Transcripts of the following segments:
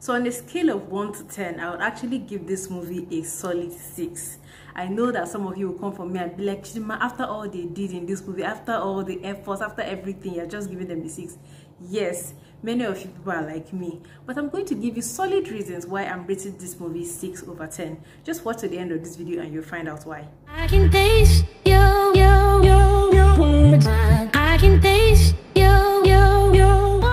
So on a scale of 1 to 10, I would actually give this movie a solid 6. I know that some of you will come from me and be like, Dimma, after all they did in this movie, after all the efforts, after everything, you're just giving them a 6. Yes, many of you people are like me, but I'm going to give you solid reasons why I'm rating this movie 6 over 10. Just watch to the end of this video and you'll find out why. I can taste I can taste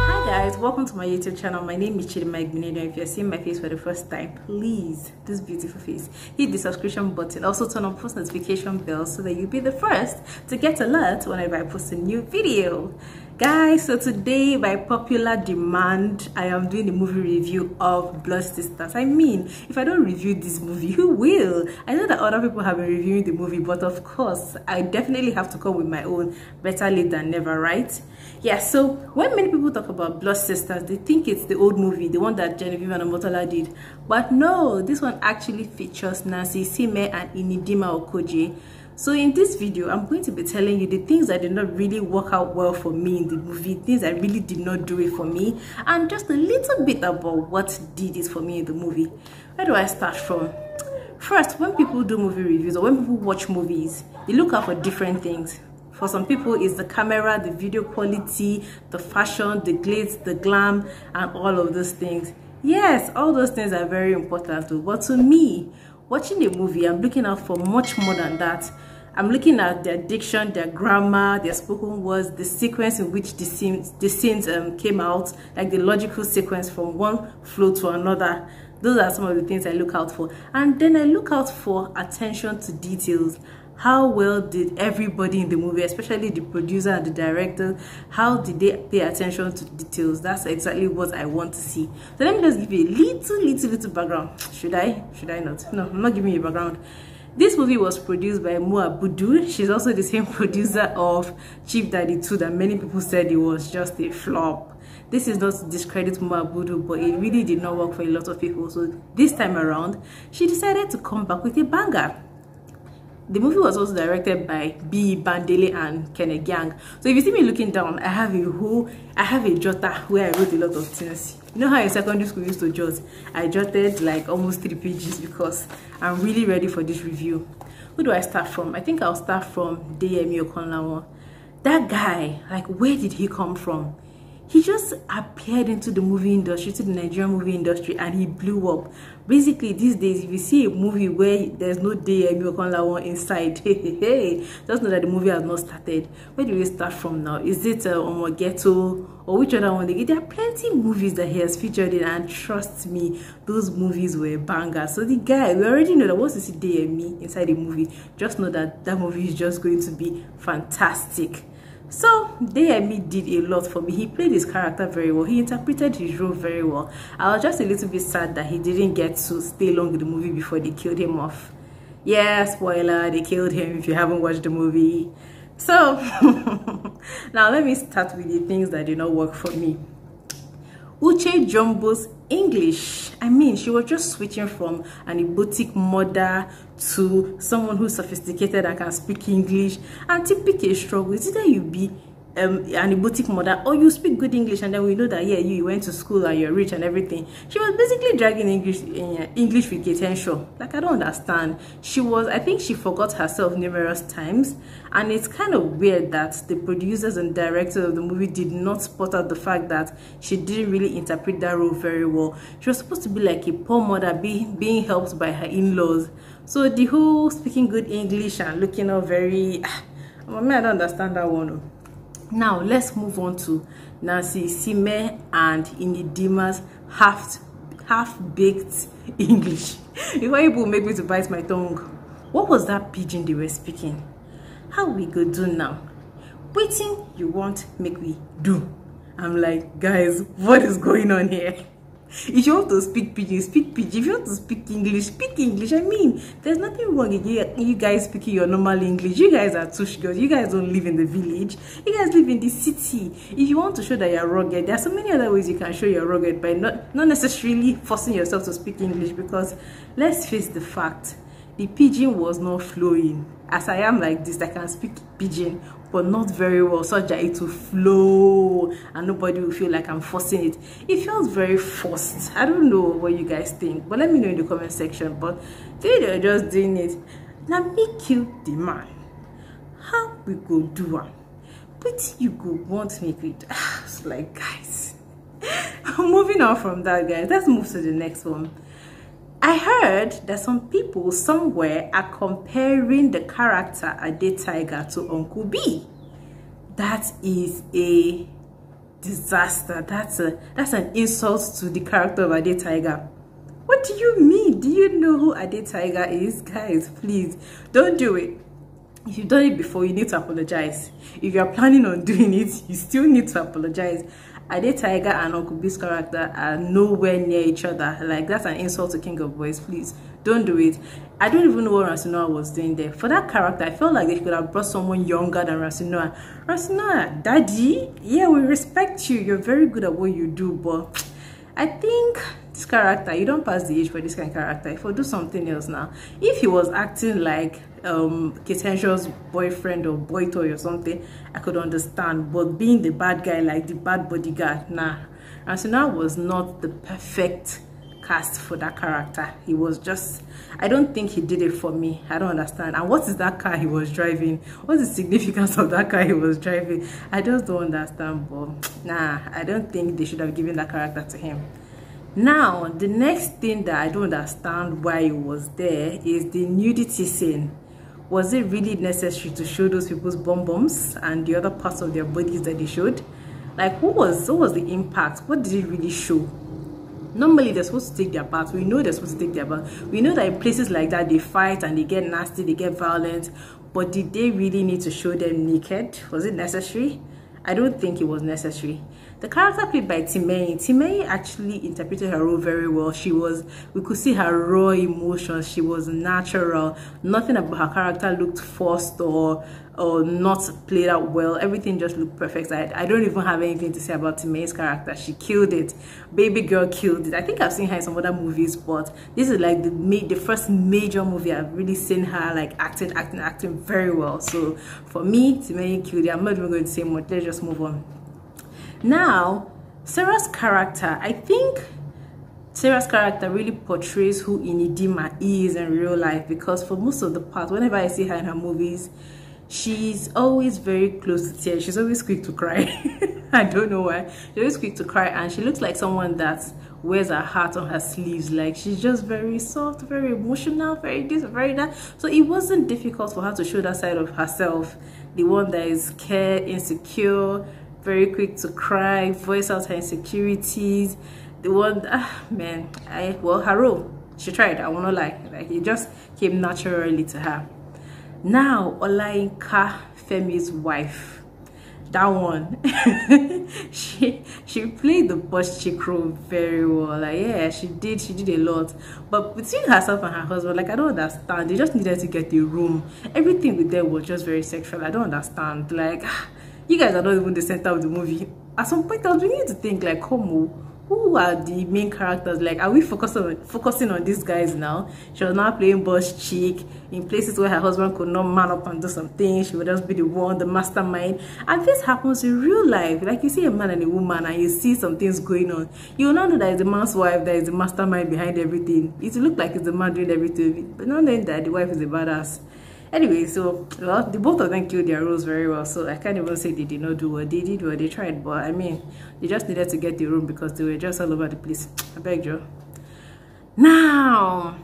Hi guys, welcome to my YouTube channel. My name is Dimma. If you're seeing my face for the first time, please, this beautiful face, hit the subscription button. Also turn on post notification bell so that you'll be the first to get alerts whenever I post a new video. Guys, so today by popular demand, I am doing a movie review of Blood Sisters. I mean, if I don't review this movie, who will? I know that other people have been reviewing the movie, but of course, I definitely have to come with my own. Better late than never, right? Yeah, so when many people talk about Blood Sisters, they think it's the old movie, the one that Genevieve and Ademola did. But no, this one actually features Nancy Sime and Dimma Okoje. So in this video, I'm going to be telling you the things that did not really work out well for me in the movie, things that really did not do it for me, and just a little bit about what did it for me in the movie. Where do I start from? First, when people do movie reviews or when people watch movies, they look out for different things. For some people, it's the camera, the video quality, the fashion, the glitz, the glam, and all of those things. Yes, all those things are very important too, but to me, watching a movie, I'm looking out for much more than that. I'm looking at their diction, their grammar, their spoken words, the sequence in which the scenes came out, like the logical sequence from one flow to another. Those are some of the things I look out for. And then I look out for attention to details. How well did everybody in the movie, especially the producer and the director, how did they pay attention to details? That's exactly what I want to see. So let me just give you a little background. Should I not? No, I'm not giving you a background. This movie was produced by Abudu. She's also the same producer of Chief Daddy 2 that many people said it was just a flop. This is not to discredit Abudu, but it really did not work for a lot of people. So this time around, she decided to come back with a banger. The movie was also directed by B. Bandele and Kenneth Gang. So if you see me looking down, I have a jotter where I wrote a lot of things. You know how in secondary school we used to jot? I jotted like almost 3 pages because I'm really ready for this review. Who do I start from? I think I'll start from Deyemi Okonlawon. That guy, like, where did he come from? He just appeared into the movie industry, to the Nigerian movie industry, and he blew up. Basically, these days, if you see a movie where there's no Deyemi Okonlawon inside, just know that the movie has not started. Where do we start from now? Is it Ghetto or which other one? There are plenty of movies that he has featured in, and trust me, those movies were bangers. So the guy, we already know that once you see Deyemi inside a movie, just know that that movie is just going to be fantastic. So Deyemi did a lot for me. He played his character very well. He interpreted his role very well. I was just a little bit sad that he didn't get to stay long in the movie before they killed him off. Yeah, spoiler, they killed him if you haven't watched the movie. So now let me start with the things that did not work for me. Uche Jumbo's English. I mean, she was just switching from an Igbotic mother to someone who's sophisticated and can speak English. And typically a struggle. It's either you be an Igbotic mother or you speak good English, and then we know that yeah, you went to school and you're rich and everything. She was basically dragging English with Ketenshaw. Like, I don't understand. I think she forgot herself numerous times, and it's kind of weird that the producers and directors of the movie did not spot out the fact that she didn't really interpret that role very well. She was supposed to be like a poor mother being helped by her in-laws. So the whole speaking good English and looking all very I don't understand that one. Now let's move on to Nancy Sime and Dimma's half-baked English. Before people make me to bite my tongue, what was that pidgin they were speaking? How we go do now? Waiting you want make we do. I'm like, guys, what is going on here? If you want to speak pidgin, speak pidgin. If you want to speak English, speak English. I mean, there's nothing wrong with you guys speaking your normal English. You guys are tush girls. You guys don't live in the village. You guys live in the city. If you want to show that you're rugged, there are so many other ways you can show you're rugged by not necessarily forcing yourself to speak English, because let's face the fact, the pidgin was not flowing. as I am like this, I can speak pidgin, but not very well, such that it will flow and nobody will feel like I'm forcing it. It feels very forced. I don't know what you guys think, but let me know in the comment section. But they're just doing it. Now make you the man. How we go do it? But you go want me to. It's like, guys. Moving on from that, guys, let's move to the next one. I heard that some people somewhere are comparing the character Ade Tiger to Uncle B. That is a disaster. That's an insult to the character of Ade Tiger. What do you mean? Do you know who Ade Tiger is? Guys, please don't do it. If you've done it before, you need to apologize. If you're planning on doing it, you still need to apologize. Ade Tiger and Uncle B's character are nowhere near each other. Like, that's an insult to King of Boys. Please don't do it. I don't even know what Rasinoa was doing there. For that character, I felt like they could have brought someone younger than Rasinoa. Rasinoa, daddy, yeah, we respect you. You're very good at what you do, but I think this character, you don't pass the age for this kind of character. If we do something else now, if he was acting like Ketensha's boyfriend or boy toy or something, I could understand. But being the bad guy, like the bad bodyguard, nah. Rasinoa was not the perfect cast for that character. He was just, I don't think he did it for me. I don't understand. And what is that car he was driving? What's the significance of that car he was driving? I just don't understand. But nah, I don't think they should have given that character to him. Now, the next thing that I don't understand why it was there is the nudity scene. Was it really necessary to show those people's bum-bums and the other parts of their bodies that they showed? Like, what was the impact? What did it really show? Normally, they're supposed to take their part. We know they're supposed to take their part. We know that in places like that, they fight and they get nasty, they get violent. But did they really need to show them naked? Was it necessary? I don't think it was necessary. The character played by Timei actually interpreted her role very well. We could see her raw emotions. She was natural. Nothing about her character looked forced or not played out well. Everything just looked perfect. I don't even have anything to say about Timei's character. She killed it. Baby girl killed it. I think I've seen her in some other movies, but this is like the first major movie I've really seen her like acting very well. So for me, Timei killed it. I'm not even going to say much. Let's just move on. Now, Sarah's character, I think Sarah's character really portrays who Dimma is in real life, because for most of the part, whenever I see her in her movies, she's always very close to tears. She's always quick to cry. I don't know why. She's always quick to cry, and she looks like someone that wears her heart on her sleeves. Like, she's just very soft, very emotional, very this, very that. So it wasn't difficult for her to show that side of herself, the one that is scared, insecure, very quick to cry, voice out her insecurities. The one, man, well, her role, she tried. I wanna like it just came naturally to her. Now, Olayinka Femi's wife, that one, she played the boss chick role very well. Like, yeah, she did a lot. But between herself and her husband, like, I don't understand. They just needed to get the room. Everything with them was just very sexual. I don't understand. Like, you guys are not even the center of the movie. At some point, I was beginning to think, like, who are the main characters? Like, are we focusing on these guys now? She was now playing boss chick in places where her husband could not man up and do some things. She would just be the one, the mastermind. And this happens in real life. Like, you see a man and a woman and you see some things going on. You will not know that it's the man's wife that is the mastermind behind everything. It will look like it's the man doing everything, but not knowing that the wife is a badass. Anyway, so, well, the both of them killed their roles very well, so I can't even say they did not do what they did, what they tried, but I mean, they just needed to get the room because they were just all over the place. I beg you. Now,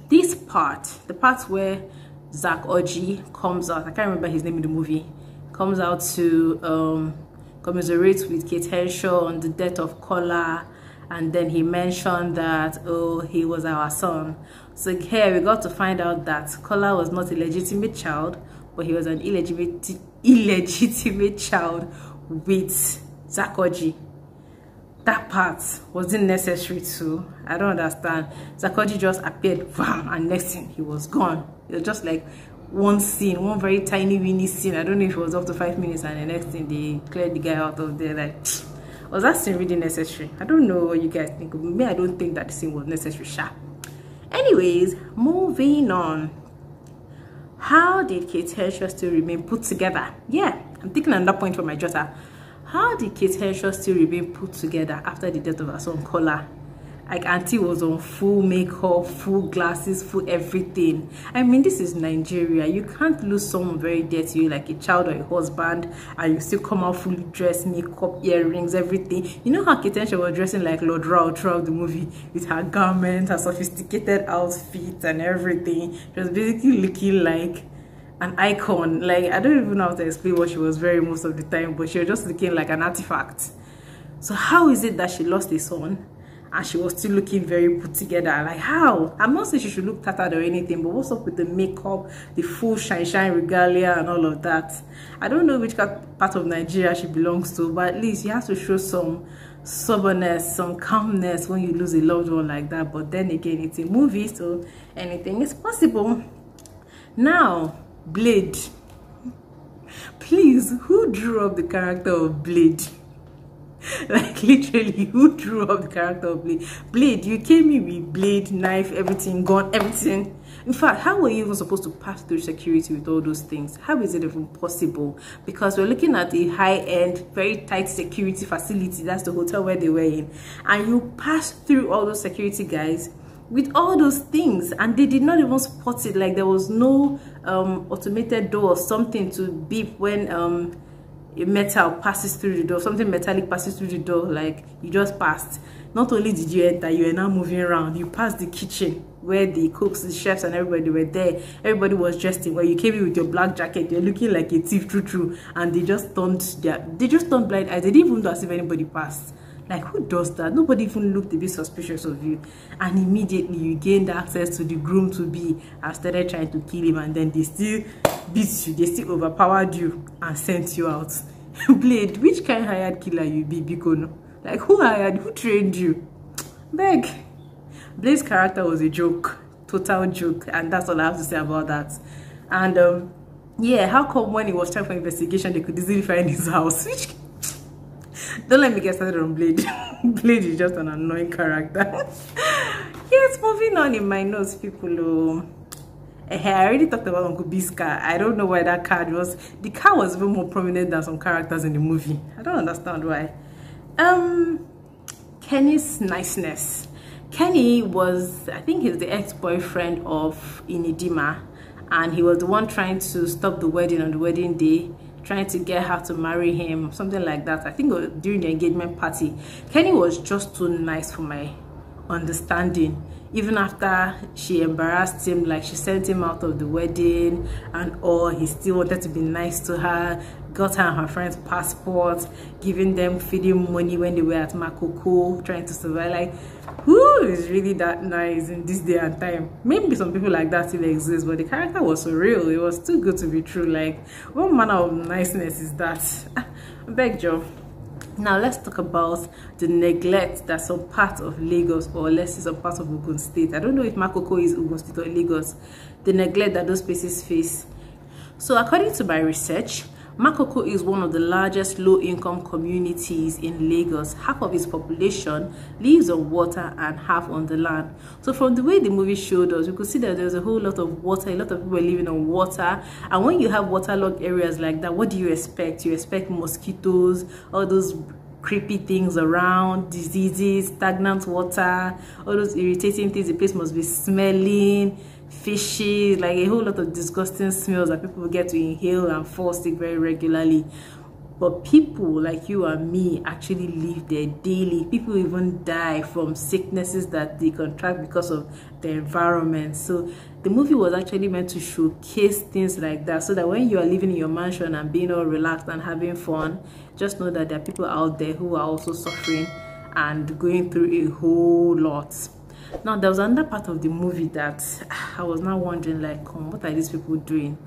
this part, the part where Zach Oji comes out, I can't remember his name in the movie, comes out to commiserate with Kate Henshaw on the death of Kola, and then he mentioned that, oh, he was our son. So here we got to find out that Kola was not a legitimate child, but he was an illegitimate child with Zakoji. That part wasn't necessary too. I don't understand. Zakoji just appeared, bam, and next thing he was gone. It was just like one scene, one very tiny weeny scene. I don't know if it was up to 5 minutes, and the next thing they cleared the guy out of there. Like, was that scene really necessary? I don't know what you guys think. Me, I don't think that the scene was necessary. Anyways, moving on. How did Kate Henshaw still remain put together? Yeah, I'm taking another point from my daughter. How did Kate Henshaw still remain put together after the death of her son Kola? Like, auntie was on full makeup, full glasses, full everything. I mean, this is Nigeria. You can't lose someone very dear to you, like a child or a husband, and you still come out fully dressed, makeup, earrings, everything. You know how Kate Henshaw was dressing like Lord Rao throughout the movie, with her garment, her sophisticated outfit, and everything. She was basically looking like an icon. Like, I don't even know how to explain what she was wearing most of the time, but she was just looking like an artifact. So how is it that she lost a son and she was still looking very put together? Like, how? I'm not saying she should look tattered or anything, but what's up with the makeup, the full shine regalia and all of that? I don't know which part of Nigeria she belongs to, but at least you have to show some soberness, some calmness when you lose a loved one like that. But then again, it's a movie, so anything is possible. Now, Blade. Please, who drew up the character of Blade? Like, literally, who drew up the character of Blade? Blade, you came in with blade, knife, everything, gun, everything. In fact, how were you even supposed to pass through security with all those things? How is it even possible? Because we're looking at a high-end, very tight security facility. That's the hotel where they were in. And you pass through all those security guys with all those things, and they did not even spot it. Like, there was no automated door or something to beep when a metal passes through the door, something metallic passes through the door. Like, you just passed. Not only did you enter, you are now moving around. You passed the kitchen where the cooks, the chefs, and everybody were there. Everybody was dressed in, where you came in with your black jacket, you're looking like a thief, true, and they just turned blind eyes. They didn't even know as if anybody passed. Like, who does that? Nobody even looked a bit suspicious of you, and immediately you gained access to the groom-to-be and started trying to kill him, and then they still beat you, they still overpowered you and sent you out. Blade, which kind of hired killer you be, Bikono? Like, who hired, who trained you? Beg. Blade's character was a joke, total joke, and that's all I have to say about that. And yeah, how come when he was trying for investigation, they could easily find his house? Which, don't let me get started on Blade. Blade is just an annoying character. Yes, moving on in my notes, people. I already talked about Uncle B's car. I don't know why that card was. The car was even more prominent than some characters in the movie. I don't understand why. Kenny's niceness. Kenny was, I think he's the ex-boyfriend of Dimma, and he was the one trying to stop the wedding on the wedding day, trying to get her to marry him, something like that. I think during the engagement party. Kenny was just too nice for my understanding. Even after she embarrassed him, like she sent him out of the wedding and all, he still wanted to be nice to her, got her and her friends passports, giving them feeding money when they were at Makoko, trying to survive. Like, who is really that nice in this day and time? Maybe some people like that still exist, but the character was so real. It was too good to be true. Like, what manner of niceness is that? Beg Joe. Now let's talk about the neglect that some parts of Lagos, or let's say some parts of Ogun State, I don't know if Makoko is Ogun State or Lagos, the neglect that those places face. So according to my research, Makoko is one of the largest low-income communities in Lagos. Half of its population lives on water and half on the land. So from the way the movie showed us, we could see that there's a whole lot of water, a lot of people are living on water. And when you have waterlogged areas like that, what do you expect? You expect mosquitoes, all those creepy things around, diseases, stagnant water, all those irritating things. The place must be smelling, fishy, like a whole lot of disgusting smells that people get to inhale and fall sick very regularly. But people like you and me actually live there daily. People even die from sicknesses that they contract because of the environment. So the movie was actually meant to showcase things like that, so that when you are living in your mansion and being all relaxed and having fun, just know that there are people out there who are also suffering and going through a whole lot. Now, there was another part of the movie that I was now wondering, like, what are these people doing?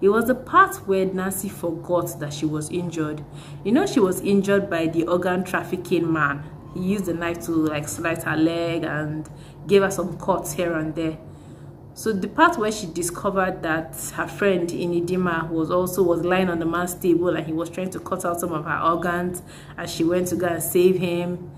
It was the part where Nancy forgot that she was injured. You know, she was injured by the organ trafficking man. He used the knife to, like, slice her leg and gave her some cuts here and there. So the part where she discovered that her friend Dimma was lying on the man's table and he was trying to cut out some of her organs, and she went to go and save him.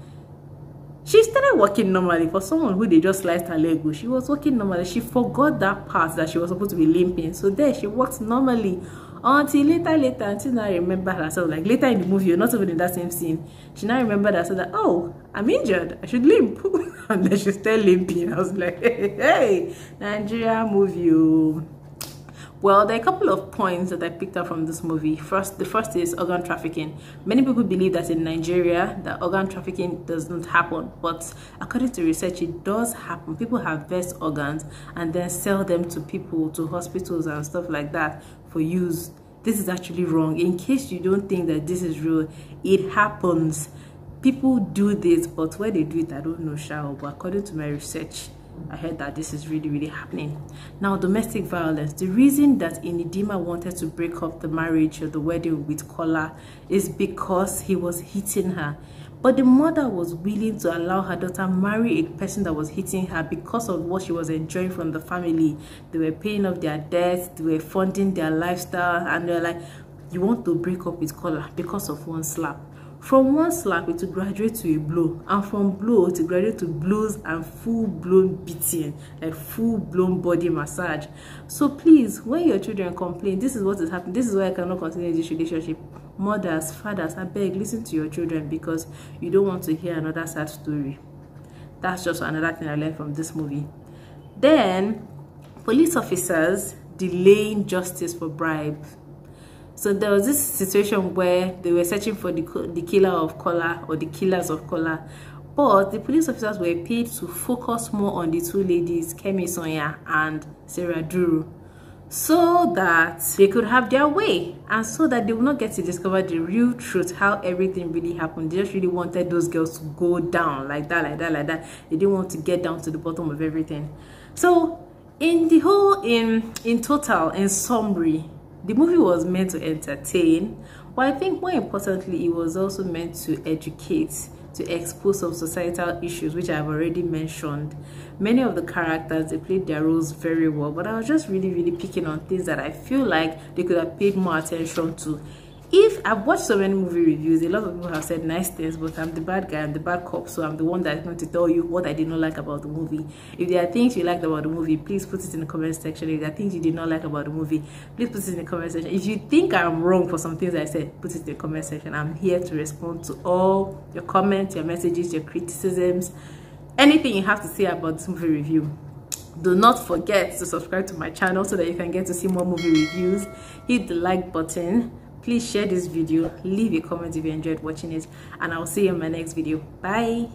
She started walking normally. For someone who they just sliced her leg, she was walking normally. She forgot that part that she was supposed to be limping. So there she walked normally until later, until now I remembered herself. Like later in the movie, or not even in that same scene, she now remembered herself that, oh, I'm injured, I should limp. And then she started limping. I was like, hey, Nigerian movie. Oh. Well, there are a couple of points that I picked up from this movie. The first is organ trafficking. Many people believe that in Nigeria, that organ trafficking doesn't happen. But according to research, it does happen. People harvest organs and then sell them to people, to hospitals and stuff like that for use. This is actually wrong. In case you don't think that this is real, it happens. People do this, but where they do it, I don't know, shall. But according to my research, I heard that this is really happening. Now, domestic violence. The reason that Dimma wanted to break up the marriage or the wedding with Kola is because he was hitting her. But the mother was willing to allow her daughter marry a person that was hitting her because of what she was enjoying from the family. They were paying off their debts, they were funding their lifestyle, and they're like, you want to break up with Kola because of one slap. From one slap, it will graduate to a blow, and from blow to graduate to blows and full-blown beating, like full-blown body massage. So please, when your children complain, this is what is happening, this is why I cannot continue this relationship. Mothers, fathers, I beg, listen to your children, because you don't want to hear another sad story. That's just another thing I learned from this movie. Then, police officers delaying justice for bribe. So there was this situation where they were searching for the killer of Kola, or the killers of Kola, but the police officers were paid to focus more on the two ladies, Kemi Sonia and Sarah Duru, so that they could have their way, and so that they would not get to discover the real truth, how everything really happened. They just really wanted those girls to go down like that. They didn't want to get down to the bottom of everything. So in the whole, in total, in summary, the movie was meant to entertain, but I think more importantly, it was also meant to educate, to expose some societal issues, which I've already mentioned. Many of the characters, they played their roles very well, but I was just really picking on things that I feel like they could have paid more attention to. If I've watched so many movie reviews, a lot of people have said nice things, but I'm the bad guy, I'm the bad cop, so I'm the one that's going to tell you what I did not like about the movie. If there are things you liked about the movie, please put it in the comment section. If there are things you did not like about the movie, please put it in the comment section. If you think I'm wrong for some things I said, put it in the comment section. I'm here to respond to all your comments, your messages, your criticisms, anything you have to say about this movie review. Do not forget to subscribe to my channel so that you can get to see more movie reviews. Hit the like button. Please share this video, leave a comment if you enjoyed watching it, and I'll see you in my next video. Bye.